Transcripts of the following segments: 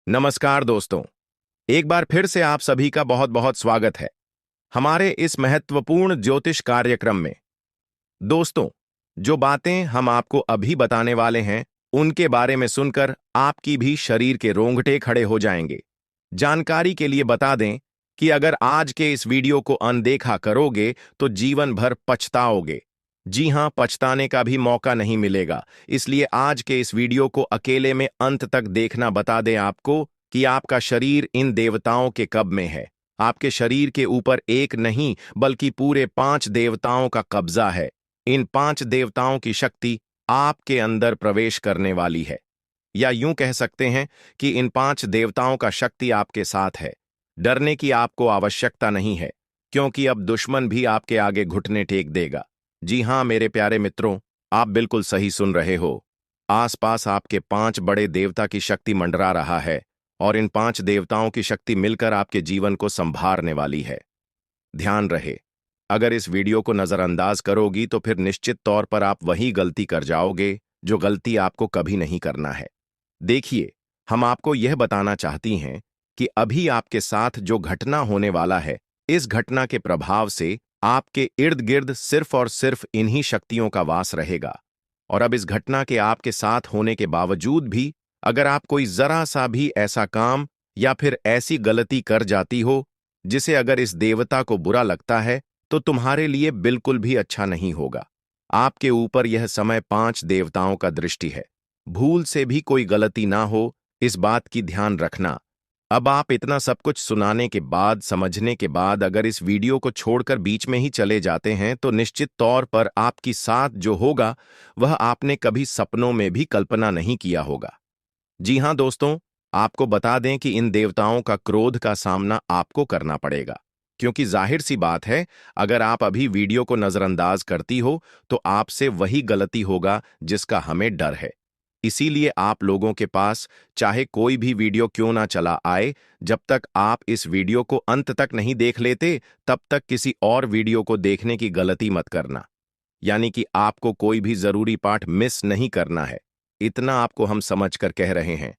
नमस्कार दोस्तों। एक बार फिर से आप सभी का बहुत बहुत स्वागत है हमारे इस महत्वपूर्ण ज्योतिष कार्यक्रम में। दोस्तों, जो बातें हम आपको अभी बताने वाले हैं उनके बारे में सुनकर आपकी भी शरीर के रोंगटे खड़े हो जाएंगे। जानकारी के लिए बता दें कि अगर आज के इस वीडियो को अनदेखा करोगे तो जीवन भर पछताओगे। जी हां, पछताने का भी मौका नहीं मिलेगा। इसलिए आज के इस वीडियो को अकेले में अंत तक देखना। बता दें आपको कि आपका शरीर इन देवताओं के कब्ज में है। आपके शरीर के ऊपर एक नहीं बल्कि पूरे 5 देवताओं का कब्जा है। इन 5 देवताओं की शक्ति आपके अंदर प्रवेश करने वाली है, या यूं कह सकते हैं कि इन 5 देवताओं का शक्ति आपके साथ है। डरने की आपको आवश्यकता नहीं है, क्योंकि अब दुश्मन भी आपके आगे घुटने टेक देगा। जी हां मेरे प्यारे मित्रों, आप बिल्कुल सही सुन रहे हो। आसपास आपके 5 बड़े देवता की शक्ति मंडरा रहा है, और इन 5 देवताओं की शक्ति मिलकर आपके जीवन को संभारने वाली है। ध्यान रहे, अगर इस वीडियो को नजरअंदाज करोगी तो फिर निश्चित तौर पर आप वही गलती कर जाओगे जो गलती आपको कभी नहीं करना है। देखिए, हम आपको यह बताना चाहती हैं कि अभी आपके साथ जो घटना होने वाला है, इस घटना के प्रभाव से आपके इर्द गिर्द सिर्फ और सिर्फ इन्हीं शक्तियों का वास रहेगा। और अब इस घटना के आपके साथ होने के बावजूद भी अगर आप कोई जरा सा भी ऐसा काम या फिर ऐसी गलती कर जाती हो जिसे अगर इस देवता को बुरा लगता है तो तुम्हारे लिए बिल्कुल भी अच्छा नहीं होगा। आपके ऊपर यह समय 5 देवताओं का दृष्टि है। भूल से भी कोई गलती ना हो, इस बात की ध्यान रखना। अब आप इतना सब कुछ सुनाने के बाद, समझने के बाद अगर इस वीडियो को छोड़कर बीच में ही चले जाते हैं तो निश्चित तौर पर आपकी साथ जो होगा वह आपने कभी सपनों में भी कल्पना नहीं किया होगा। जी हां दोस्तों, आपको बता दें कि इन देवताओं का क्रोध का सामना आपको करना पड़ेगा, क्योंकि जाहिर सी बात है, अगर आप अभी वीडियो को नजरअंदाज करती हो तो आपसे वही गलती होगा जिसका हमें डर है। इसीलिए आप लोगों के पास चाहे कोई भी वीडियो क्यों ना चला आए, जब तक आप इस वीडियो को अंत तक नहीं देख लेते तब तक किसी और वीडियो को देखने की गलती मत करना। यानी कि आपको कोई भी जरूरी पाठ मिस नहीं करना है, इतना आपको हम समझ कर कह रहे हैं।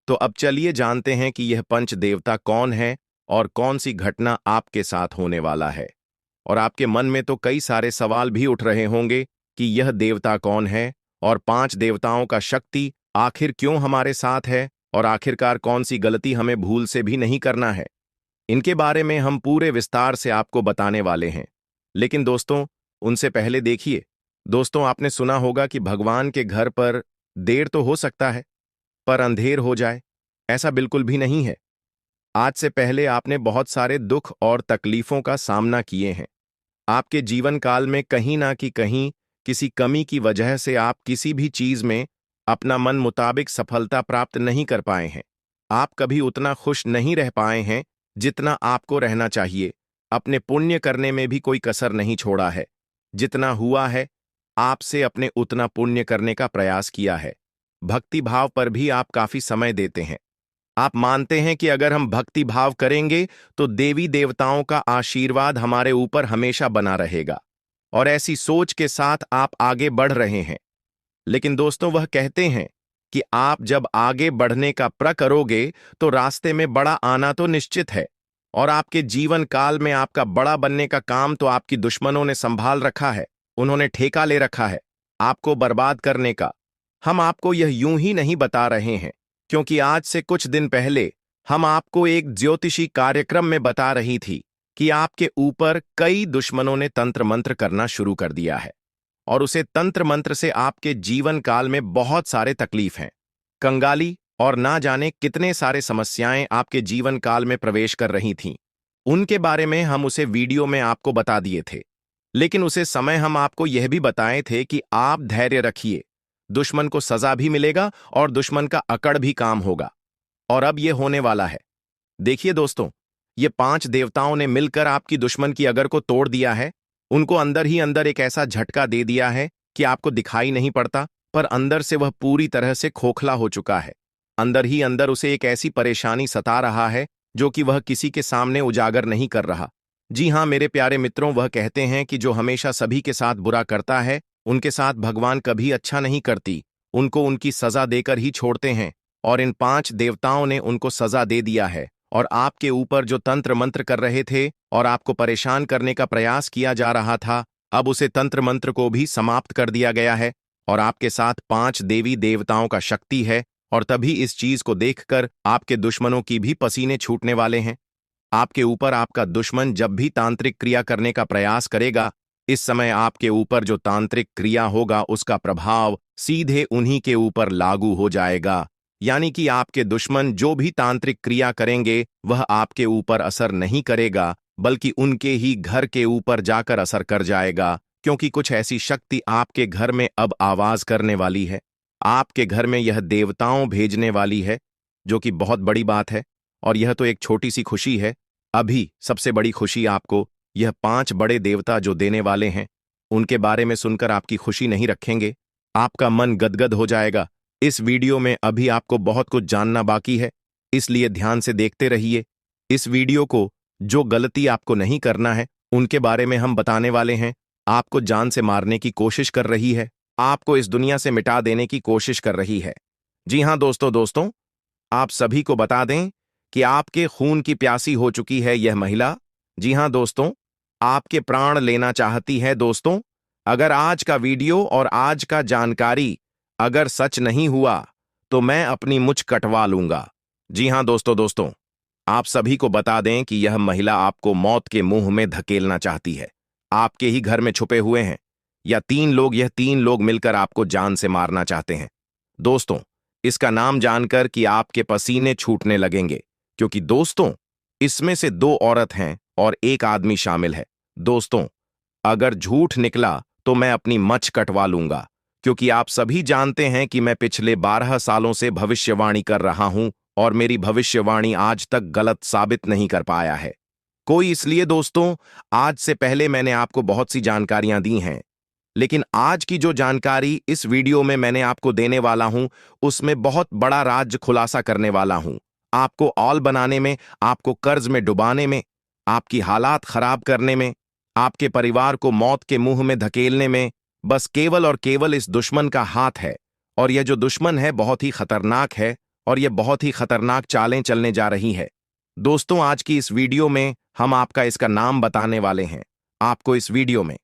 तो अब चलिए जानते हैं कि यह पंच देवता कौन है और कौन सी घटना आपके साथ होने वाला है। और आपके मन में तो कई सारे सवाल भी उठ रहे होंगे कि यह देवता कौन है और 5 देवताओं का शक्ति आखिर क्यों हमारे साथ है, और आखिरकार कौन सी गलती हमें भूल से भी नहीं करना है। इनके बारे में हम पूरे विस्तार से आपको बताने वाले हैं। लेकिन दोस्तों, उनसे पहले देखिए, दोस्तों आपने सुना होगा कि भगवान के घर पर देर तो हो सकता है पर अंधेर हो जाए, ऐसा बिल्कुल भी नहीं है। आज से पहले आपने बहुत सारे दुख और तकलीफों का सामना किए हैं। आपके जीवन काल में कहीं ना कि कहीं किसी कमी की वजह से आप किसी भी चीज में अपना मन मुताबिक सफलता प्राप्त नहीं कर पाए हैं। आप कभी उतना खुश नहीं रह पाए हैं जितना आपको रहना चाहिए। अपने पुण्य करने में भी कोई कसर नहीं छोड़ा है। जितना हुआ है आपसे अपने उतना पुण्य करने का प्रयास किया है। भक्ति भाव पर भी आप काफी समय देते हैं। आप मानते हैं कि अगर हम भक्ति भाव करेंगे तो देवी देवताओं का आशीर्वाद हमारे ऊपर हमेशा बना रहेगा, और ऐसी सोच के साथ आप आगे बढ़ रहे हैं। लेकिन दोस्तों, वह कहते हैं कि आप जब आगे बढ़ने का प्रण करोगे तो रास्ते में बड़ा आना तो निश्चित है, और आपके जीवन काल में आपका बड़ा बनने का काम तो आपकी दुश्मनों ने संभाल रखा है। उन्होंने ठेका ले रखा है आपको बर्बाद करने का। हम आपको यह यूं ही नहीं बता रहे हैं, क्योंकि आज से कुछ दिन पहले हम आपको एक ज्योतिषी कार्यक्रम में बता रही थी कि आपके ऊपर कई दुश्मनों ने तंत्र मंत्र करना शुरू कर दिया है, और उसे तंत्र मंत्र से आपके जीवन काल में बहुत सारे तकलीफ हैं, कंगाली और ना जाने कितने सारे समस्याएं आपके जीवन काल में प्रवेश कर रही थीं। उनके बारे में हम उसे वीडियो में आपको बता दिए थे। लेकिन उसे समय हम आपको यह भी बताए थे कि आप धैर्य रखिए, दुश्मन को सजा भी मिलेगा और दुश्मन का अकड़ भी काम होगा। और अब यह होने वाला है। देखिए दोस्तों, ये 5 देवताओं ने मिलकर आपकी दुश्मन की अगर को तोड़ दिया है। उनको अंदर ही अंदर एक ऐसा झटका दे दिया है कि आपको दिखाई नहीं पड़ता, पर अंदर से वह पूरी तरह से खोखला हो चुका है। अंदर ही अंदर उसे एक ऐसी परेशानी सता रहा है जो कि वह किसी के सामने उजागर नहीं कर रहा। जी हां मेरे प्यारे मित्रों, वह कहते हैं कि जो हमेशा सभी के साथ बुरा करता है उनके साथ भगवान कभी अच्छा नहीं करती, उनको उनकी सजा देकर ही छोड़ते हैं। और इन 5 देवताओं ने उनको सजा दे दिया है और आपके ऊपर जो तंत्र मंत्र कर रहे थे और आपको परेशान करने का प्रयास किया जा रहा था, अब उसे तंत्र मंत्र को भी समाप्त कर दिया गया है और आपके साथ 5 देवी देवताओं का शक्ति है। और तभी इस चीज को देखकर आपके दुश्मनों की भी पसीने छूटने वाले हैं। आपके ऊपर आपका दुश्मन जब भी तांत्रिक क्रिया करने का प्रयास करेगा, इस समय आपके ऊपर जो तांत्रिक क्रिया होगा उसका प्रभाव सीधे उन्हीं के ऊपर लागू हो जाएगा। यानी कि आपके दुश्मन जो भी तांत्रिक क्रिया करेंगे वह आपके ऊपर असर नहीं करेगा, बल्कि उनके ही घर के ऊपर जाकर असर कर जाएगा, क्योंकि कुछ ऐसी शक्ति आपके घर में अब आवाज करने वाली है। आपके घर में यह देवताओं भेजने वाली है, जो कि बहुत बड़ी बात है। और यह तो एक छोटी सी खुशी है। अभी सबसे बड़ी खुशी आपको यह 5 बड़े देवता जो देने वाले हैं, उनके बारे में सुनकर आपकी खुशी नहीं रखेंगे। आपका मन गदगद हो जाएगा। इस वीडियो में अभी आपको बहुत कुछ जानना बाकी है, इसलिए ध्यान से देखते रहिए। इस वीडियो को जो गलती आपको नहीं करना है उनके बारे में हम बताने वाले हैं। आपको जान से मारने की कोशिश कर रही है, आपको इस दुनिया से मिटा देने की कोशिश कर रही है। जी हां दोस्तों, आप सभी को बता दें कि आपके खून की प्यासी हो चुकी है यह महिला। जी हां दोस्तों, आपके प्राण लेना चाहती है। दोस्तों, अगर आज का वीडियो और आज का जानकारी अगर सच नहीं हुआ तो मैं अपनी मुझ कटवा लूंगा। जी हां दोस्तों, आप सभी को बता दें कि यह महिला आपको मौत के मुंह में धकेलना चाहती है। आपके ही घर में छुपे हुए हैं या यह 3 लोग मिलकर आपको जान से मारना चाहते हैं। दोस्तों, इसका नाम जानकर कि आपके पसीने छूटने लगेंगे, क्योंकि दोस्तों इसमें से 2 औरत हैं और 1 आदमी शामिल है। दोस्तों, अगर झूठ निकला तो मैं अपनी मच कटवा लूंगा, क्योंकि आप सभी जानते हैं कि मैं पिछले 12 सालों से भविष्यवाणी कर रहा हूं और मेरी भविष्यवाणी आज तक गलत साबित नहीं कर पाया है कोई। इसलिए दोस्तों, आज से पहले मैंने आपको बहुत सी जानकारियां दी हैं, लेकिन आज की जो जानकारी इस वीडियो में मैंने आपको देने वाला हूं, उसमें बहुत बड़ा राज खुलासा करने वाला हूं। आपको औल बनाने में, आपको कर्ज में डुबाने में, आपकी हालात खराब करने में, आपके परिवार को मौत के मुंह में धकेलने में बस केवल और केवल इस दुश्मन का हाथ है। और यह जो दुश्मन है बहुत ही खतरनाक है और यह बहुत ही खतरनाक चालें चलने जा रही है। दोस्तों, आज की इस वीडियो में हम आपका इसका नाम बताने वाले हैं। आपको इस वीडियो में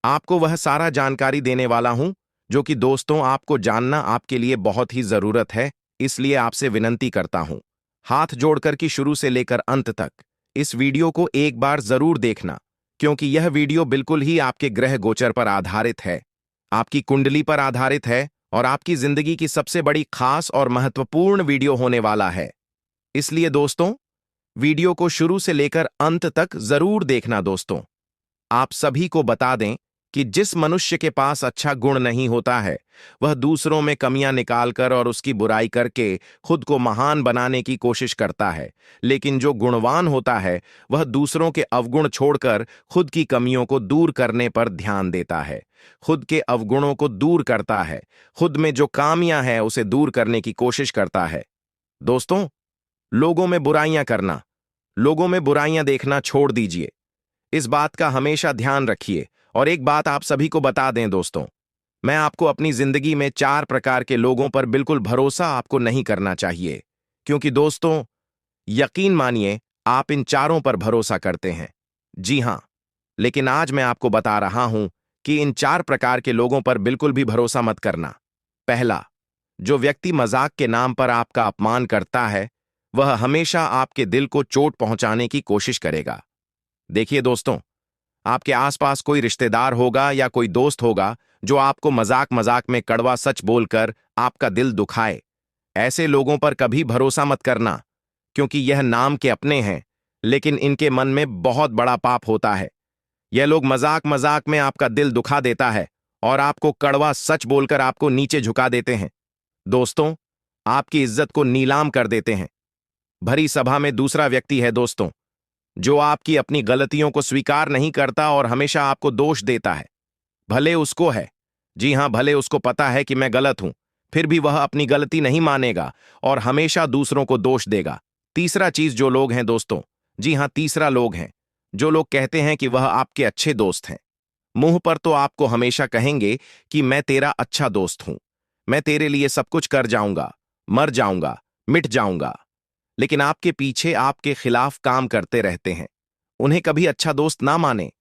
आपको वह सारा जानकारी देने वाला हूं जो कि दोस्तों आपको जानना आपके लिए बहुत ही जरूरत है। इसलिए आपसे विनती करता हूं, हाथ जोड़कर कि शुरू से लेकर अंत तक इस वीडियो को एक बार जरूर देखना, क्योंकि यह वीडियो बिल्कुल ही आपके ग्रह गोचर पर आधारित है, आपकी कुंडली पर आधारित है और आपकी जिंदगी की सबसे बड़ी खास और महत्वपूर्ण वीडियो होने वाला है। इसलिए दोस्तों, वीडियो को शुरू से लेकर अंत तक जरूर देखना। दोस्तों, आप सभी को बता दें कि जिस मनुष्य के पास अच्छा गुण नहीं होता है, वह दूसरों में कमियां निकालकर और उसकी बुराई करके खुद को महान बनाने की कोशिश करता है। लेकिन जो गुणवान होता है, वह दूसरों के अवगुण छोड़कर खुद की कमियों को दूर करने पर ध्यान देता है, खुद के अवगुणों को दूर करता है, खुद में जो खामियां हैं उसे दूर करने की कोशिश करता है। दोस्तों, लोगों में बुराइयां करना, लोगों में बुराइयां देखना छोड़ दीजिए। इस बात का हमेशा ध्यान रखिए। और एक बात आप सभी को बता दें दोस्तों, मैं आपको अपनी जिंदगी में 4 प्रकार के लोगों पर बिल्कुल भरोसा आपको नहीं करना चाहिए, क्योंकि दोस्तों यकीन मानिए आप इन चारों पर भरोसा करते हैं। जी हां, लेकिन आज मैं आपको बता रहा हूं कि इन 4 प्रकार के लोगों पर बिल्कुल भी भरोसा मत करना। पहला, जो व्यक्ति मजाक के नाम पर आपका अपमान करता है, वह हमेशा आपके दिल को चोट पहुंचाने की कोशिश करेगा। देखिए दोस्तों, आपके आसपास कोई रिश्तेदार होगा या कोई दोस्त होगा जो आपको मजाक मजाक में कड़वा सच बोलकर आपका दिल दुखाए। ऐसे लोगों पर कभी भरोसा मत करना, क्योंकि यह नाम के अपने हैं, लेकिन इनके मन में बहुत बड़ा पाप होता है। यह लोग मजाक मजाक में आपका दिल दुखा देता है और आपको कड़वा सच बोलकर आपको नीचे झुका देते हैं। दोस्तों, आपकी इज्जत को नीलाम कर देते हैं। भरी सभा में दूसरा व्यक्ति है दोस्तों, जो आपकी अपनी गलतियों को स्वीकार नहीं करता और हमेशा आपको दोष देता है। भले उसको है, जी हां, भले उसको पता है कि मैं गलत हूं, फिर भी वह अपनी गलती नहीं मानेगा और हमेशा दूसरों को दोष देगा। तीसरा चीज जो लोग हैं दोस्तों, जी हां, तीसरा लोग हैं जो लोग कहते हैं कि वह आपके अच्छे दोस्त हैं। मुंह पर तो आपको हमेशा कहेंगे कि मैं तेरा अच्छा दोस्त हूं, मैं तेरे लिए सब कुछ कर जाऊंगा, मर जाऊंगा, मिट जाऊंगा। लेकिन आपके पीछे आपके खिलाफ काम करते रहते हैं। उन्हें कभी अच्छा दोस्त ना माने,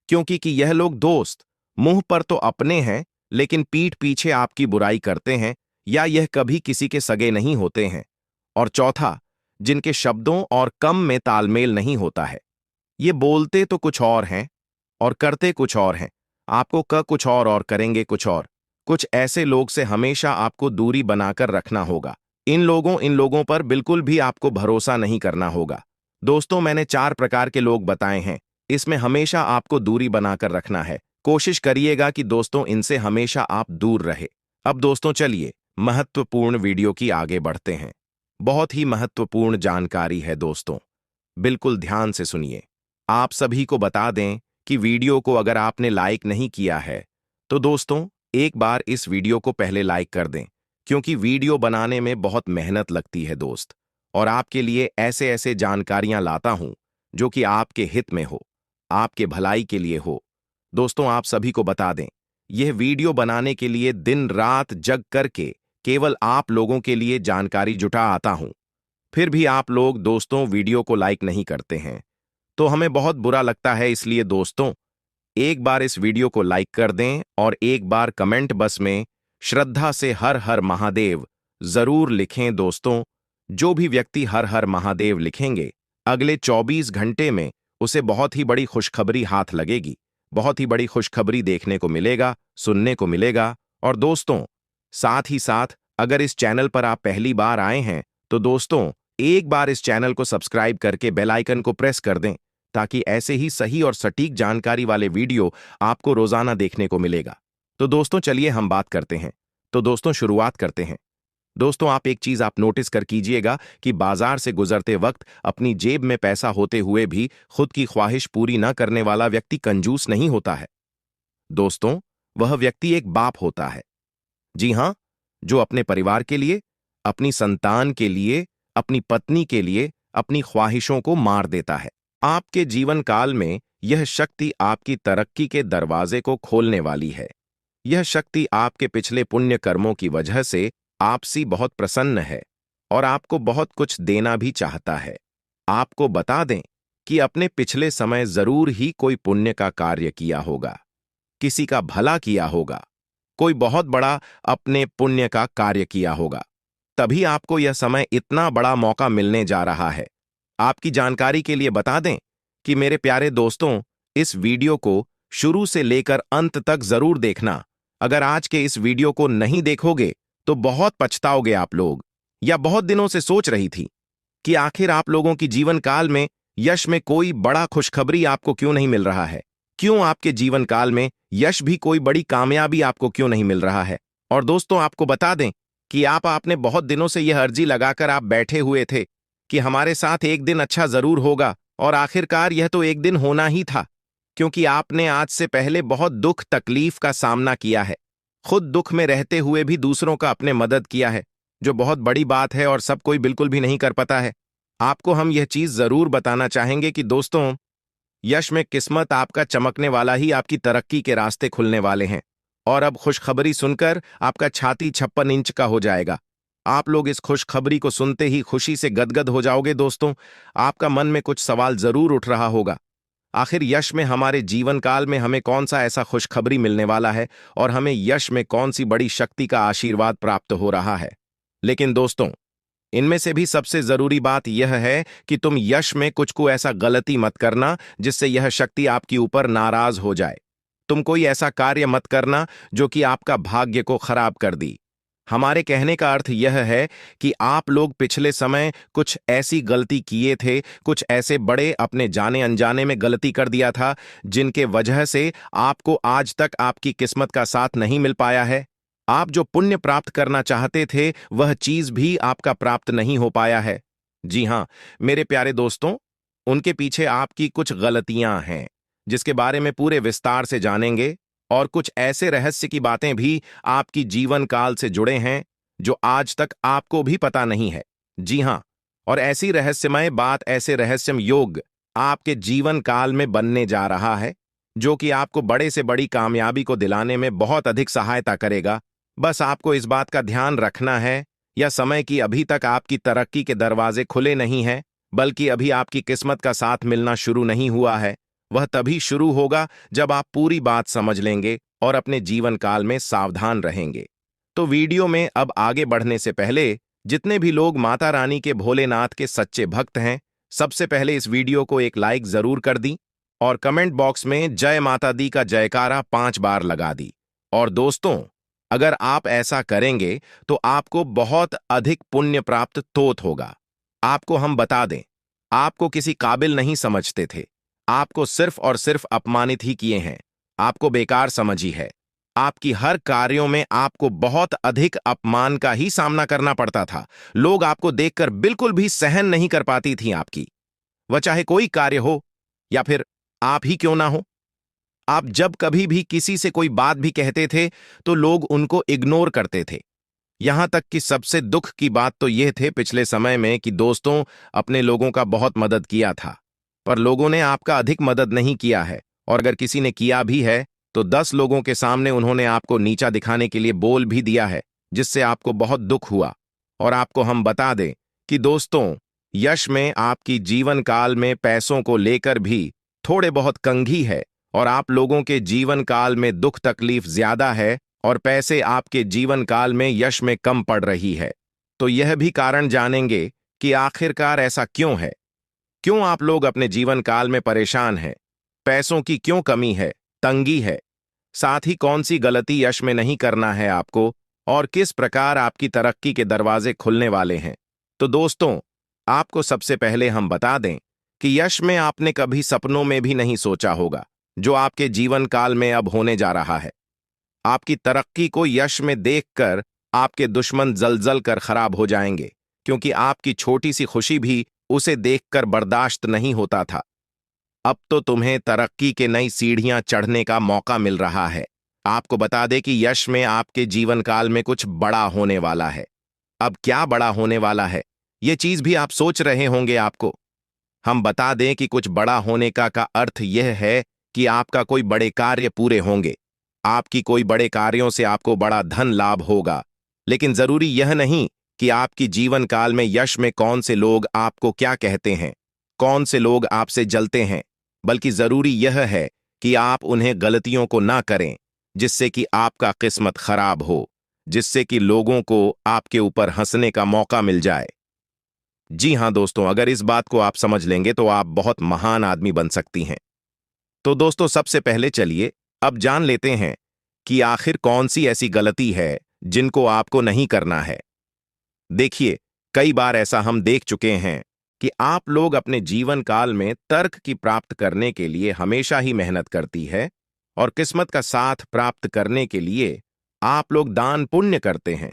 क्योंकि कि यह लोग दोस्त मुंह पर तो अपने हैं, लेकिन पीठ पीछे आपकी बुराई करते हैं, या यह कभी किसी के सगे नहीं होते हैं। और चौथा, जिनके शब्दों और कम में तालमेल नहीं होता है। ये बोलते तो कुछ और हैं और करते कुछ और हैं। आपको कुछ और करेंगे कुछ और। कुछ ऐसे लोग से हमेशा आपको दूरी बनाकर रखना होगा। इन लोगों पर बिल्कुल भी आपको भरोसा नहीं करना होगा। दोस्तों, मैंने 4 प्रकार के लोग बताए हैं। इसमें हमेशा आपको दूरी बनाकर रखना है। कोशिश करिएगा कि दोस्तों इनसे हमेशा आप दूर रहे। अब दोस्तों चलिए महत्वपूर्ण वीडियो की आगे बढ़ते हैं। बहुत ही महत्वपूर्ण जानकारी है दोस्तों, बिल्कुल ध्यान से सुनिए। आप सभी को बता दें कि वीडियो को अगर आपने लाइक नहीं किया है तो दोस्तों एक बार इस वीडियो को पहले लाइक कर दें, क्योंकि वीडियो बनाने में बहुत मेहनत लगती है दोस्त, और आपके लिए ऐसे ऐसे जानकारियां लाता हूं जो कि आपके हित में हो, आपके भलाई के लिए हो। दोस्तों, आप सभी को बता दें, यह वीडियो बनाने के लिए दिन रात जग करके केवल आप लोगों के लिए जानकारी जुटा आता हूं। फिर भी आप लोग दोस्तों वीडियो को लाइक नहीं करते हैं, तो हमें बहुत बुरा लगता है। इसलिए दोस्तों एक बार इस वीडियो को लाइक कर दें और एक बार कमेंट बस में श्रद्धा से हर हर महादेव जरूर लिखें। दोस्तों, जो भी व्यक्ति हर हर महादेव लिखेंगे, अगले 24 घंटे में उसे बहुत ही बड़ी खुशखबरी हाथ लगेगी। बहुत ही बड़ी खुशखबरी देखने को मिलेगा, सुनने को मिलेगा। और दोस्तों साथ ही साथ अगर इस चैनल पर आप पहली बार आए हैं तो दोस्तों एक बार इस चैनल को सब्सक्राइब करके बेल आइकन को प्रेस कर दें, ताकि ऐसे ही सही और सटीक जानकारी वाले वीडियो आपको रोजाना देखने को मिलेगा। तो दोस्तों चलिए हम बात करते हैं। तो दोस्तों शुरुआत करते हैं। दोस्तों, आप एक चीज आप नोटिस कर कीजिएगा कि बाजार से गुजरते वक्त अपनी जेब में पैसा होते हुए भी खुद की ख्वाहिश पूरी न करने वाला व्यक्ति कंजूस नहीं होता है। दोस्तों, वह व्यक्ति एक बाप होता है। जी हां, जो अपने परिवार के लिए, अपनी संतान के लिए, अपनी पत्नी के लिए अपनी ख्वाहिशों को मार देता है। आपके जीवन काल में यह शक्ति आपकी तरक्की के दरवाजे को खोलने वाली है। यह शक्ति आपके पिछले पुण्य कर्मों की वजह से आपसी बहुत प्रसन्न है और आपको बहुत कुछ देना भी चाहता है। आपको बता दें कि अपने पिछले समय जरूर ही कोई पुण्य का कार्य किया होगा, किसी का भला किया होगा, कोई बहुत बड़ा अपने पुण्य का कार्य किया होगा। तभी आपको यह समय इतना बड़ा मौका मिलने जा रहा है। आपकी जानकारी के लिए बता दें कि मेरे प्यारे दोस्तों, इस वीडियो को शुरू से लेकर अंत तक जरूर देखना। अगर आज के इस वीडियो को नहीं देखोगे तो बहुत पछताओगे आप लोग। या बहुत दिनों से सोच रही थी कि आखिर आप लोगों की जीवन काल में यश में कोई बड़ा खुशखबरी आपको क्यों नहीं मिल रहा है? क्यों आपके जीवन काल में यश भी कोई बड़ी कामयाबी आपको क्यों नहीं मिल रहा है? और दोस्तों आपको बता दें कि आपने बहुत दिनों से यह अर्जी लगाकर आप बैठे हुए थे कि हमारे साथ एक दिन अच्छा जरूर होगा, और आखिरकार यह तो एक दिन होना ही था, क्योंकि आपने आज से पहले बहुत दुख तकलीफ का सामना किया है। खुद दुख में रहते हुए भी दूसरों का अपने मदद किया है, जो बहुत बड़ी बात है और सब कोई बिल्कुल भी नहीं कर पाता है। आपको हम यह चीज जरूर बताना चाहेंगे कि दोस्तों यश में किस्मत आपका चमकने वाला ही आपकी तरक्की के रास्ते खुलने वाले हैं। और अब खुशखबरी सुनकर आपका छाती 56 इंच का हो जाएगा। आप लोग इस खुशखबरी को सुनते ही खुशी से गदगद हो जाओगे। दोस्तों, आपका मन में कुछ सवाल जरूर उठ रहा होगा, आखिर यश में हमारे जीवन काल में हमें कौन सा ऐसा खुशखबरी मिलने वाला है और हमें यश में कौन सी बड़ी शक्ति का आशीर्वाद प्राप्त हो रहा है। लेकिन दोस्तों, इनमें से भी सबसे जरूरी बात यह है कि तुम यश में कुछ को ऐसा गलती मत करना जिससे यह शक्ति आपके ऊपर नाराज हो जाए। तुम कोई ऐसा कार्य मत करना जो कि आपका भाग्य को खराब कर दी। हमारे कहने का अर्थ यह है कि आप लोग पिछले समय कुछ ऐसी गलती किए थे, कुछ ऐसे बड़े अपने जाने अनजाने में गलती कर दिया था, जिनके वजह से आपको आज तक आपकी किस्मत का साथ नहीं मिल पाया है। आप जो पुण्य प्राप्त करना चाहते थे वह चीज भी आपका प्राप्त नहीं हो पाया है। जी हां मेरे प्यारे दोस्तों, उनके पीछे आपकी कुछ गलतियां हैं, जिसके बारे में पूरे विस्तार से जानेंगे, और कुछ ऐसे रहस्य की बातें भी आपकी जीवन काल से जुड़े हैं जो आज तक आपको भी पता नहीं है। जी हां, और ऐसी रहस्यमय बात, ऐसे रहस्यम योग आपके जीवन काल में बनने जा रहा है, जो कि आपको बड़े से बड़ी कामयाबी को दिलाने में बहुत अधिक सहायता करेगा। बस आपको इस बात का ध्यान रखना है या समय की अभी तक आपकी तरक्की के दरवाजे खुले नहीं हैं, बल्कि अभी आपकी किस्मत का साथ मिलना शुरू नहीं हुआ है, वह तभी शुरू होगा जब आप पूरी बात समझ लेंगे और अपने जीवन काल में सावधान रहेंगे। तो वीडियो में अब आगे बढ़ने से पहले जितने भी लोग माता रानी के भोलेनाथ के सच्चे भक्त हैं, सबसे पहले इस वीडियो को एक लाइक जरूर कर दी और कमेंट बॉक्स में जय माता दी का जयकारा 5 बार लगा दी। और दोस्तों, अगर आप ऐसा करेंगे तो आपको बहुत अधिक पुण्य प्राप्त तोत होगा। आपको हम बता दें, आपको किसी काबिल नहीं समझते थे, आपको सिर्फ और सिर्फ अपमानित ही किए हैं, आपको बेकार समझी है। आपकी हर कार्यों में आपको बहुत अधिक अपमान का ही सामना करना पड़ता था। लोग आपको देखकर बिल्कुल भी सहन नहीं कर पाती थी आपकी, वह चाहे कोई कार्य हो या फिर आप ही क्यों ना हो। आप जब कभी भी किसी से कोई बात भी कहते थे तो लोग उनको इग्नोर करते थे। यहां तक कि सबसे दुख की बात तो यह थे पिछले समय में कि दोस्तों अपने लोगों का बहुत मदद किया था, पर लोगों ने आपका अधिक मदद नहीं किया है, और अगर किसी ने किया भी है तो 10 लोगों के सामने उन्होंने आपको नीचा दिखाने के लिए बोल भी दिया है, जिससे आपको बहुत दुख हुआ। और आपको हम बता दें कि दोस्तों, यश में आपकी जीवन काल में पैसों को लेकर भी थोड़े बहुत कंघी है, और आप लोगों के जीवन काल में दुख तकलीफ ज्यादा है और पैसे आपके जीवन काल में यश में कम पड़ रही है। तो यह भी कारण जानेंगे कि आखिरकार ऐसा क्यों है, क्यों आप लोग अपने जीवन काल में परेशान हैं, पैसों की क्यों कमी है, तंगी है, साथ ही कौन सी गलती यश में नहीं करना है आपको, और किस प्रकार आपकी तरक्की के दरवाजे खुलने वाले हैं। तो दोस्तों, आपको सबसे पहले हम बता दें कि यश में आपने कभी सपनों में भी नहीं सोचा होगा जो आपके जीवन काल में अब होने जा रहा है। आपकी तरक्की को यश में देखकर आपके दुश्मन जलजल कर खराब हो जाएंगे, क्योंकि आपकी छोटी सी खुशी भी उसे देखकर बर्दाश्त नहीं होता था। अब तो तुम्हें तरक्की के नई सीढ़ियां चढ़ने का मौका मिल रहा है। आपको बता दें कि यश में आपके जीवन काल में कुछ बड़ा होने वाला है। अब क्या बड़ा होने वाला है, ये चीज भी आप सोच रहे होंगे। आपको हम बता दें कि कुछ बड़ा होने का अर्थ यह है कि आपका कोई बड़े कार्य पूरे होंगे, आपकी कोई बड़े कार्यों से आपको बड़ा धन लाभ होगा। लेकिन जरूरी यह नहीं कि आपकी जीवन काल में यश में कौन से लोग आपको क्या कहते हैं, कौन से लोग आपसे जलते हैं, बल्कि जरूरी यह है कि आप उन्हें गलतियों को ना करें जिससे कि आपका किस्मत खराब हो, जिससे कि लोगों को आपके ऊपर हंसने का मौका मिल जाए। जी हां दोस्तों, अगर इस बात को आप समझ लेंगे तो आप बहुत महान आदमी बन सकती हैं। तो दोस्तों, सबसे पहले चलिए अब जान लेते हैं कि आखिर कौन सी ऐसी गलती है जिनको आपको नहीं करना है। देखिए, कई बार ऐसा हम देख चुके हैं कि आप लोग अपने जीवन काल में तर्क की प्राप्त करने के लिए हमेशा ही मेहनत करती है, और किस्मत का साथ प्राप्त करने के लिए आप लोग दान पुण्य करते हैं।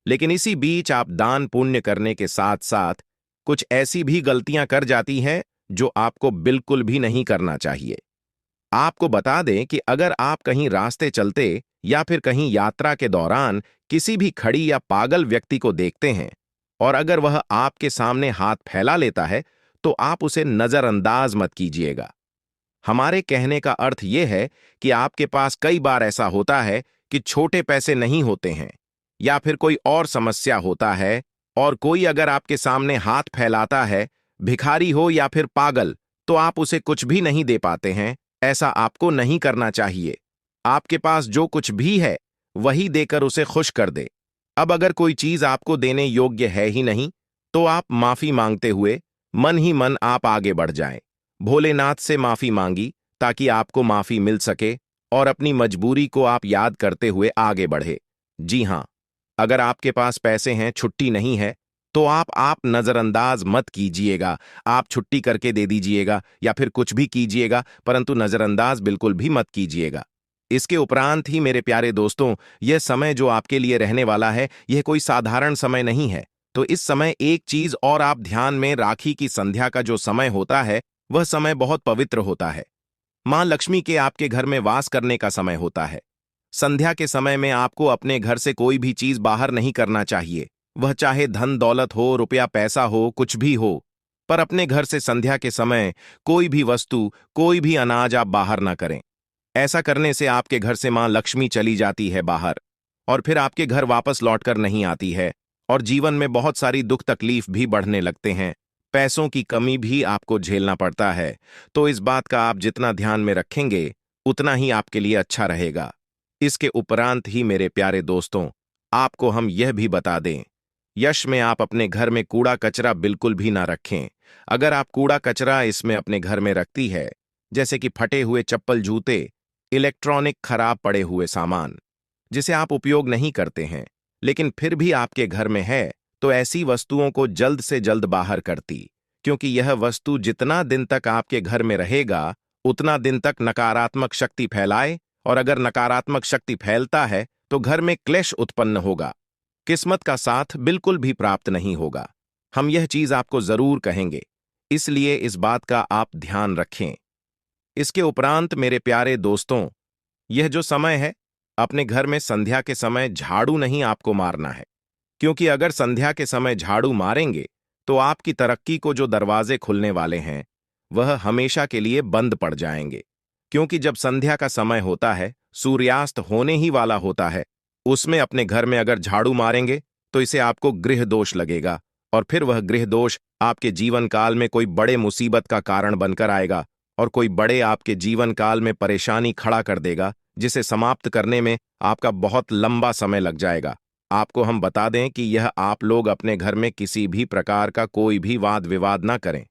लेकिन इसी बीच आप दान पुण्य करने के साथ साथ कुछ ऐसी भी गलतियां कर जाती हैं जो आपको बिल्कुल भी नहीं करना चाहिए। आपको बता दें कि अगर आप कहीं रास्ते चलते या फिर कहीं यात्रा के दौरान किसी भी खड़ी या पागल व्यक्ति को देखते हैं, और अगर वह आपके सामने हाथ फैला लेता है, तो आप उसे नजरअंदाज मत कीजिएगा। हमारे कहने का अर्थ यह है कि आपके पास कई बार ऐसा होता है कि छोटे पैसे नहीं होते हैं, या फिर कोई और समस्या होता है, और कोई अगर आपके सामने हाथ फैलाता है, भिखारी हो या फिर पागल, तो आप उसे कुछ भी नहीं दे पाते हैं। ऐसा आपको नहीं करना चाहिए। आपके पास जो कुछ भी है वही देकर उसे खुश कर दे। अब अगर कोई चीज आपको देने योग्य है ही नहीं, तो आप माफी मांगते हुए मन ही मन आप आगे बढ़ जाएं। भोलेनाथ से माफी मांगी ताकि आपको माफी मिल सके, और अपनी मजबूरी को आप याद करते हुए आगे बढ़े। जी हां, अगर आपके पास पैसे हैं, छुट्टी नहीं है, तो आप नजरअंदाज मत कीजिएगा। आप छुट्टी करके दे दीजिएगा या फिर कुछ भी कीजिएगा, परंतु नजरअंदाज बिल्कुल भी मत कीजिएगा। इसके उपरांत ही मेरे प्यारे दोस्तों, यह समय जो आपके लिए रहने वाला है, यह कोई साधारण समय नहीं है। तो इस समय एक चीज और आप ध्यान में, राखी की संध्या का जो समय होता है, वह समय बहुत पवित्र होता है। मां लक्ष्मी के आपके घर में वास करने का समय होता है। संध्या के समय में आपको अपने घर से कोई भी चीज बाहर नहीं करना चाहिए, वह चाहे धन दौलत हो, रुपया पैसा हो, कुछ भी हो, पर अपने घर से संध्या के समय कोई भी वस्तु, कोई भी अनाज आप बाहर ना करें। ऐसा करने से आपके घर से मां लक्ष्मी चली जाती है बाहर, और फिर आपके घर वापस लौटकर नहीं आती है, और जीवन में बहुत सारी दुख तकलीफ भी बढ़ने लगते हैं। पैसों की कमी भी आपको झेलना पड़ता है। तो इस बात का आप जितना ध्यान में रखेंगे उतना ही आपके लिए अच्छा रहेगा। इसके उपरांत ही मेरे प्यारे दोस्तों, आपको हम यह भी बता दें, यश में आप अपने घर में कूड़ा कचरा बिल्कुल भी ना रखें। अगर आप कूड़ा कचरा इसमें अपने घर में रखती है, जैसे कि फटे हुए चप्पल जूते, इलेक्ट्रॉनिक खराब पड़े हुए सामान जिसे आप उपयोग नहीं करते हैं लेकिन फिर भी आपके घर में है, तो ऐसी वस्तुओं को जल्द से जल्द बाहर करती, क्योंकि यह वस्तु जितना दिन तक आपके घर में रहेगा उतना दिन तक नकारात्मक शक्ति फैलाए, और अगर नकारात्मक शक्ति फैलता है तो घर में क्लेश उत्पन्न होगा, किस्मत का साथ बिल्कुल भी प्राप्त नहीं होगा। हम यह चीज आपको जरूर कहेंगे, इसलिए इस बात का आप ध्यान रखें। इसके उपरांत मेरे प्यारे दोस्तों, यह जो समय है, अपने घर में संध्या के समय झाड़ू नहीं आपको मारना है, क्योंकि अगर संध्या के समय झाड़ू मारेंगे तो आपकी तरक्की को जो दरवाजे खुलने वाले हैं वह हमेशा के लिए बंद पड़ जाएंगे। क्योंकि जब संध्या का समय होता है, सूर्यास्त होने ही वाला होता है, उसमें अपने घर में अगर झाड़ू मारेंगे तो इसे आपको गृह दोष लगेगा, और फिर वह गृह दोष आपके जीवन काल में कोई बड़े मुसीबत का कारण बनकर आएगा और कोई बड़े आपके जीवन काल में परेशानी खड़ा कर देगा, जिसे समाप्त करने में आपका बहुत लंबा समय लग जाएगा। आपको हम बता दें कि यह आप लोग अपने घर में किसी भी प्रकार का कोई भी वाद विवाद ना करें,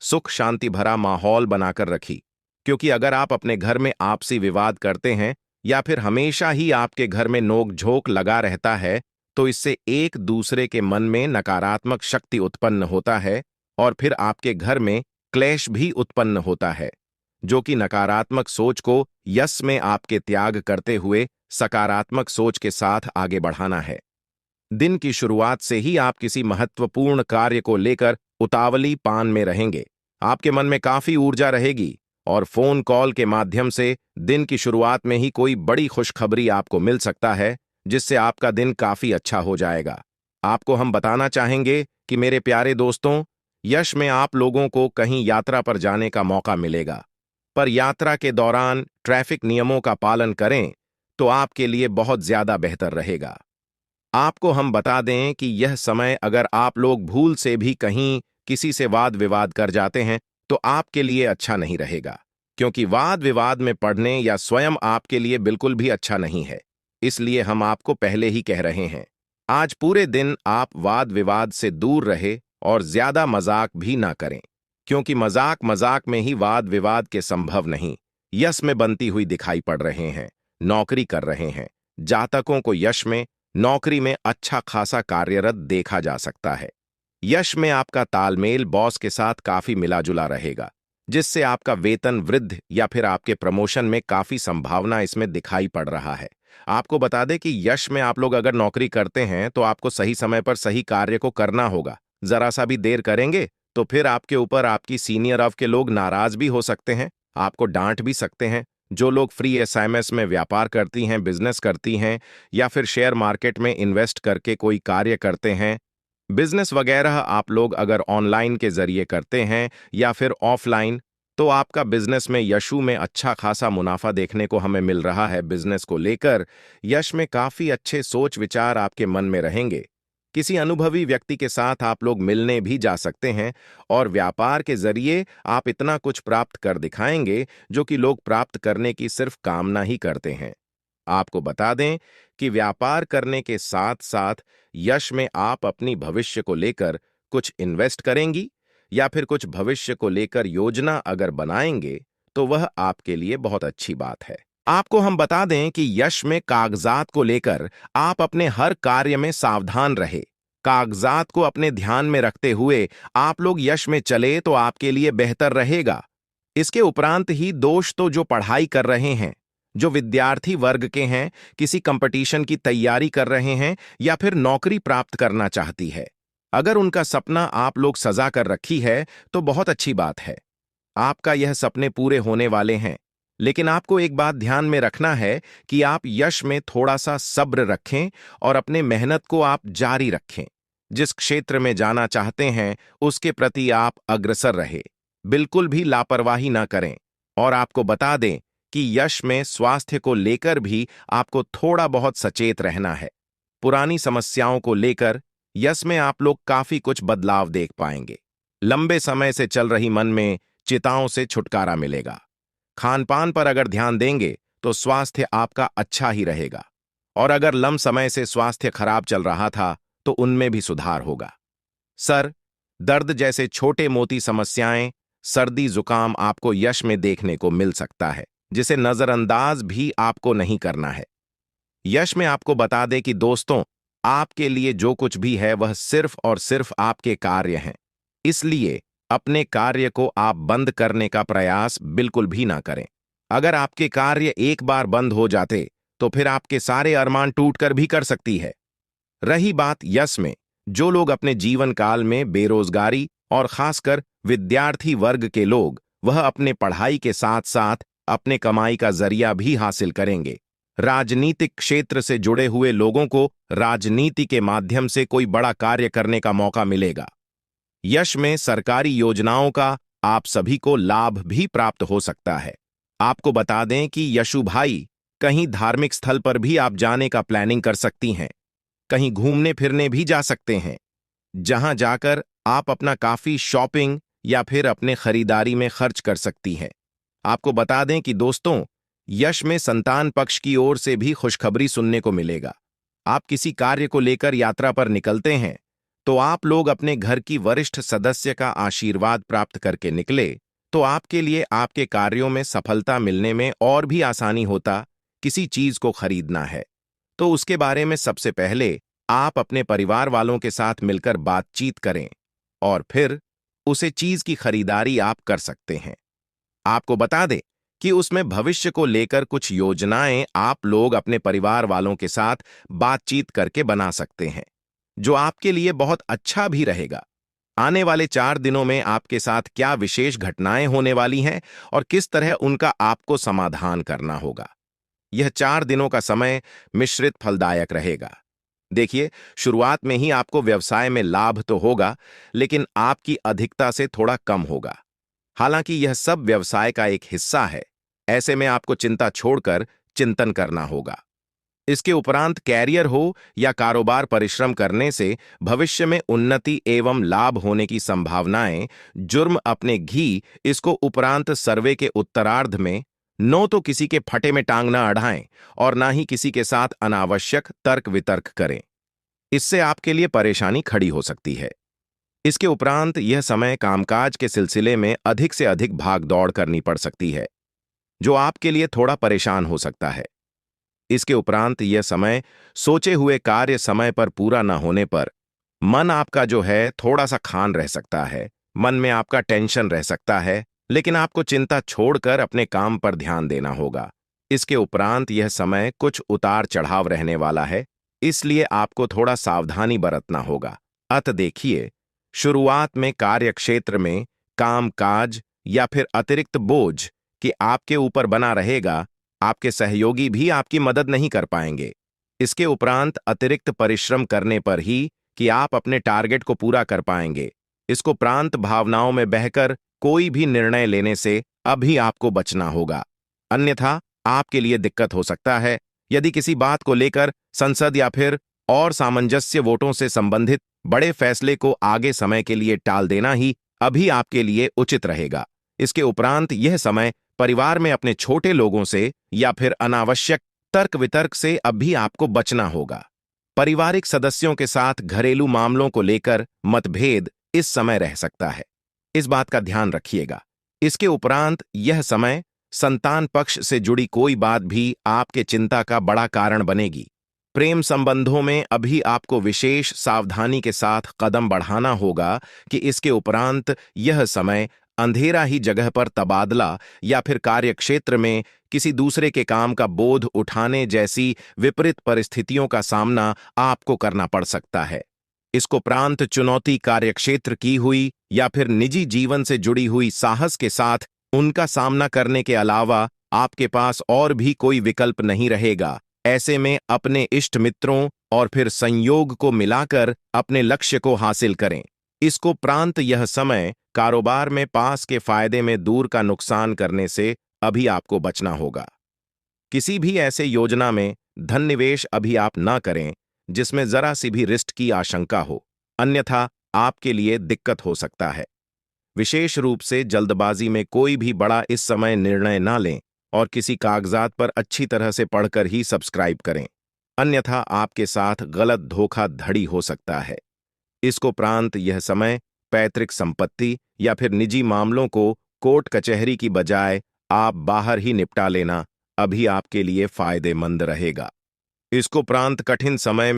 सुख शांति भरा माहौल बनाकर रखी, क्योंकि अगर आप अपने घर में आपसी विवाद करते हैं या फिर हमेशा ही आपके घर में नोक झोंक लगा रहता है, तो इससे एक दूसरे के मन में नकारात्मक शक्ति उत्पन्न होता है और फिर आपके घर में क्लेश भी उत्पन्न होता है, जो कि नकारात्मक सोच को यश में आपके त्याग करते हुए सकारात्मक सोच के साथ आगे बढ़ाना है। दिन की शुरुआत से ही आप किसी महत्वपूर्ण कार्य को लेकर उतावली पान में रहेंगे। आपके मन में काफी ऊर्जा रहेगी और फोन कॉल के माध्यम से दिन की शुरुआत में ही कोई बड़ी खुशखबरी आपको मिल सकता है, जिससे आपका दिन काफी अच्छा हो जाएगा। आपको हम बताना चाहेंगे कि मेरे प्यारे दोस्तों, यश में आप लोगों को कहीं यात्रा पर जाने का मौका मिलेगा, पर यात्रा के दौरान ट्रैफिक नियमों का पालन करें तो आपके लिए बहुत ज्यादा बेहतर रहेगा। आपको हम बता दें कि यह समय अगर आप लोग भूल से भी कहीं किसी से वाद विवाद कर जाते हैं तो आपके लिए अच्छा नहीं रहेगा, क्योंकि वाद विवाद में पड़ने या स्वयं आपके लिए बिल्कुल भी अच्छा नहीं है। इसलिए हम आपको पहले ही कह रहे हैं, आज पूरे दिन आप वाद विवाद से दूर रहे और ज्यादा मजाक भी ना करें, क्योंकि मजाक मजाक में ही वाद विवाद के संभव नहीं यश में बनती हुई दिखाई पड़ रहे हैं। नौकरी कर रहे हैं जातकों को यश में नौकरी में अच्छा खासा कार्यरत देखा जा सकता है। यश में आपका तालमेल बॉस के साथ काफी मिला जुला रहेगा, जिससे आपका वेतन वृद्धि या फिर आपके प्रमोशन में काफी संभावना इसमें दिखाई पड़ रहा है। आपको बता दें कि यश में आप लोग अगर नौकरी करते हैं तो आपको सही समय पर सही कार्य को करना होगा। जरा सा भी देर करेंगे तो फिर आपके ऊपर आपकी सीनियर ऑफ के लोग नाराज भी हो सकते हैं, आपको डांट भी सकते हैं। जो लोग फ्री एसएमएस में व्यापार करती हैं, बिजनेस करती हैं या फिर शेयर मार्केट में इन्वेस्ट करके कोई कार्य करते हैं, बिजनेस वगैरह आप लोग अगर ऑनलाइन के जरिए करते हैं या फिर ऑफलाइन, तो आपका बिजनेस में यशु में अच्छा खासा मुनाफा देखने को हमें मिल रहा है। बिजनेस को लेकर यश में काफी अच्छे सोच विचार आपके मन में रहेंगे। किसी अनुभवी व्यक्ति के साथ आप लोग मिलने भी जा सकते हैं और व्यापार के जरिए आप इतना कुछ प्राप्त कर दिखाएंगे जो कि लोग प्राप्त करने की सिर्फ कामना ही करते हैं। आपको बता दें कि व्यापार करने के साथ साथ यश में आप अपनी भविष्य को लेकर कुछ इन्वेस्ट करेंगी या फिर कुछ भविष्य को लेकर योजना अगर बनाएंगे तो वह आपके लिए बहुत अच्छी बात है। आपको हम बता दें कि यश में कागजात को लेकर आप अपने हर कार्य में सावधान रहे। कागजात को अपने ध्यान में रखते हुए आप लोग यश में चले तो आपके लिए बेहतर रहेगा। इसके उपरांत ही दोस्त तो जो पढ़ाई कर रहे हैं, जो विद्यार्थी वर्ग के हैं, किसी कंपटीशन की तैयारी कर रहे हैं या फिर नौकरी प्राप्त करना चाहती है, अगर उनका सपना आप लोग सजा कर रखी है तो बहुत अच्छी बात है। आपका यह सपने पूरे होने वाले हैं, लेकिन आपको एक बात ध्यान में रखना है कि आप यश में थोड़ा सा सब्र रखें और अपने मेहनत को आप जारी रखें। जिस क्षेत्र में जाना चाहते हैं उसके प्रति आप अग्रसर रहे, बिल्कुल भी लापरवाही ना करें। और आपको बता दें कि यश में स्वास्थ्य को लेकर भी आपको थोड़ा बहुत सचेत रहना है। पुरानी समस्याओं को लेकर यश में आप लोग काफी कुछ बदलाव देख पाएंगे। लंबे समय से चल रही मन में चिंताओं से छुटकारा मिलेगा। खान पान पर अगर ध्यान देंगे तो स्वास्थ्य आपका अच्छा ही रहेगा, और अगर लंबे समय से स्वास्थ्य खराब चल रहा था तो उनमें भी सुधार होगा। सर दर्द जैसे छोटे मोटी समस्याएं, सर्दी जुकाम आपको यश में देखने को मिल सकता है, जिसे नजरअंदाज भी आपको नहीं करना है। यश में आपको बता दें कि दोस्तों, आपके लिए जो कुछ भी है वह सिर्फ और सिर्फ आपके कार्य हैं। इसलिए अपने कार्य को आप बंद करने का प्रयास बिल्कुल भी ना करें। अगर आपके कार्य एक बार बंद हो जाते तो फिर आपके सारे अरमान टूटकर भी कर सकती है। रही बात यश में, जो लोग अपने जीवन काल में बेरोजगारी और खासकर विद्यार्थी वर्ग के लोग, वह अपने पढ़ाई के साथ साथ अपने कमाई का जरिया भी हासिल करेंगे। राजनीतिक क्षेत्र से जुड़े हुए लोगों को राजनीति के माध्यम से कोई बड़ा कार्य करने का मौका मिलेगा। यश में सरकारी योजनाओं का आप सभी को लाभ भी प्राप्त हो सकता है। आपको बता दें कि यशु भाई, कहीं धार्मिक स्थल पर भी आप जाने का प्लानिंग कर सकती हैं। कहीं घूमने फिरने भी जा सकते हैं, जहां जाकर आप अपना काफी शॉपिंग या फिर अपने खरीदारी में खर्च कर सकती हैं। आपको बता दें कि दोस्तों, यश में संतान पक्ष की ओर से भी खुशखबरी सुनने को मिलेगा। आप किसी कार्य को लेकर यात्रा पर निकलते हैं तो आप लोग अपने घर की वरिष्ठ सदस्य का आशीर्वाद प्राप्त करके निकले तो आपके लिए आपके कार्यों में सफलता मिलने में और भी आसानी होता। किसी चीज को खरीदना है तो उसके बारे में सबसे पहले आप अपने परिवार वालों के साथ मिलकर बातचीत करें और फिर उसे चीज की खरीदारी आप कर सकते हैं। आपको बता दें कि उसमें भविष्य को लेकर कुछ योजनाएं आप लोग अपने परिवार वालों के साथ बातचीत करके बना सकते हैं, जो आपके लिए बहुत अच्छा भी रहेगा। आने वाले 4 दिनों में आपके साथ क्या विशेष घटनाएं होने वाली हैं और किस तरह उनका आपको समाधान करना होगा। यह 4 दिनों का समय मिश्रित फलदायक रहेगा। देखिए, शुरुआत में ही आपको व्यवसाय में लाभ तो होगा, लेकिन आपकी अधिकता से थोड़ा कम होगा। हालांकि यह सब व्यवसाय का एक हिस्सा है, ऐसे में आपको चिंता छोड़कर चिंतन करना होगा। इसके उपरांत कैरियर हो या कारोबार, परिश्रम करने से भविष्य में उन्नति एवं लाभ होने की संभावनाएं। जुर्म अपने घी, इसको उपरांत सर्वे के उत्तरार्ध में नो तो किसी के फटे में टांग न अड़ाएं और ना ही किसी के साथ अनावश्यक तर्क वितर्क करें। इससे आपके लिए परेशानी खड़ी हो सकती है। इसके उपरांत यह समय कामकाज के सिलसिले में अधिक से अधिक भाग दौड़ करनी पड़ सकती है, जो आपके लिए थोड़ा परेशान हो सकता है। इसके उपरांत यह समय सोचे हुए कार्य समय पर पूरा न होने पर मन आपका जो है थोड़ा सा खान रह सकता है। मन में आपका टेंशन रह सकता है, लेकिन आपको चिंता छोड़कर अपने काम पर ध्यान देना होगा। इसके उपरांत यह समय कुछ उतार चढ़ाव रहने वाला है, इसलिए आपको थोड़ा सावधानी बरतना होगा। अत देखिए, शुरुआत में कार्य क्षेत्र में काम काज या फिर अतिरिक्त बोझ कि आपके ऊपर बना रहेगा। आपके सहयोगी भी आपकी मदद नहीं कर पाएंगे। इसके उपरांत अतिरिक्त परिश्रम करने पर ही कि आप अपने टारगेट को पूरा कर पाएंगे। इसको प्रांत भावनाओं में बहकर कोई भी निर्णय लेने से अभी आपको बचना होगा, अन्यथा आपके लिए दिक्कत हो सकता है। यदि किसी बात को लेकर संसद या फिर और सामंजस्य वोटों से संबंधित बड़े फैसले को आगे समय के लिए टाल देना ही अभी आपके लिए उचित रहेगा। इसके उपरांत यह समय परिवार में अपने छोटे लोगों से या फिर अनावश्यक तर्क वितर्क से अभी आपको बचना होगा। पारिवारिक सदस्यों के साथ घरेलू मामलों को लेकर मतभेद इस समय रह सकता है, इस बात का ध्यान रखिएगा। इसके उपरांत यह समय संतान पक्ष से जुड़ी कोई बात भी आपके चिंता का बड़ा कारण बनेगी। प्रेम संबंधों में अभी आपको विशेष सावधानी के साथ कदम बढ़ाना होगा कि इसके उपरांत यह समय अंधेरा ही जगह पर तबादला या फिर कार्यक्षेत्र में किसी दूसरे के काम का बोझ उठाने जैसी विपरीत परिस्थितियों का सामना आपको करना पड़ सकता है। इसको प्रांत चुनौती कार्यक्षेत्र की हुई या फिर निजी जीवन से जुड़ी हुई साहस के साथ उनका सामना करने के अलावा आपके पास और भी कोई विकल्प नहीं रहेगा। ऐसे में अपने इष्ट मित्रों और फिर संयोग को मिलाकर अपने लक्ष्य को हासिल करें। इसको प्रांत यह समय कारोबार में पास के फायदे में दूर का नुकसान करने से अभी आपको बचना होगा। किसी भी ऐसे योजना में धन निवेश अभी आप ना करें जिसमें जरा सी भी रिस्क की आशंका हो, अन्यथा आपके लिए दिक्कत हो सकता है। विशेष रूप से जल्दबाजी में कोई भी बड़ा इस समय निर्णय ना लें और किसी कागजात पर अच्छी तरह से पढ़कर ही सब्सक्राइब करें, अन्यथा आपके साथ गलत धोखाधड़ी हो सकता है। इसको उपरांत यह समय पैतृक संपत्ति या फिर निजी मामलों को कोर्ट कचहरी की बजाय आप बाहर ही निपटा लेना अभी आपके लिए फायदेमंद रहेगा। इसको उपरांत कठिन समय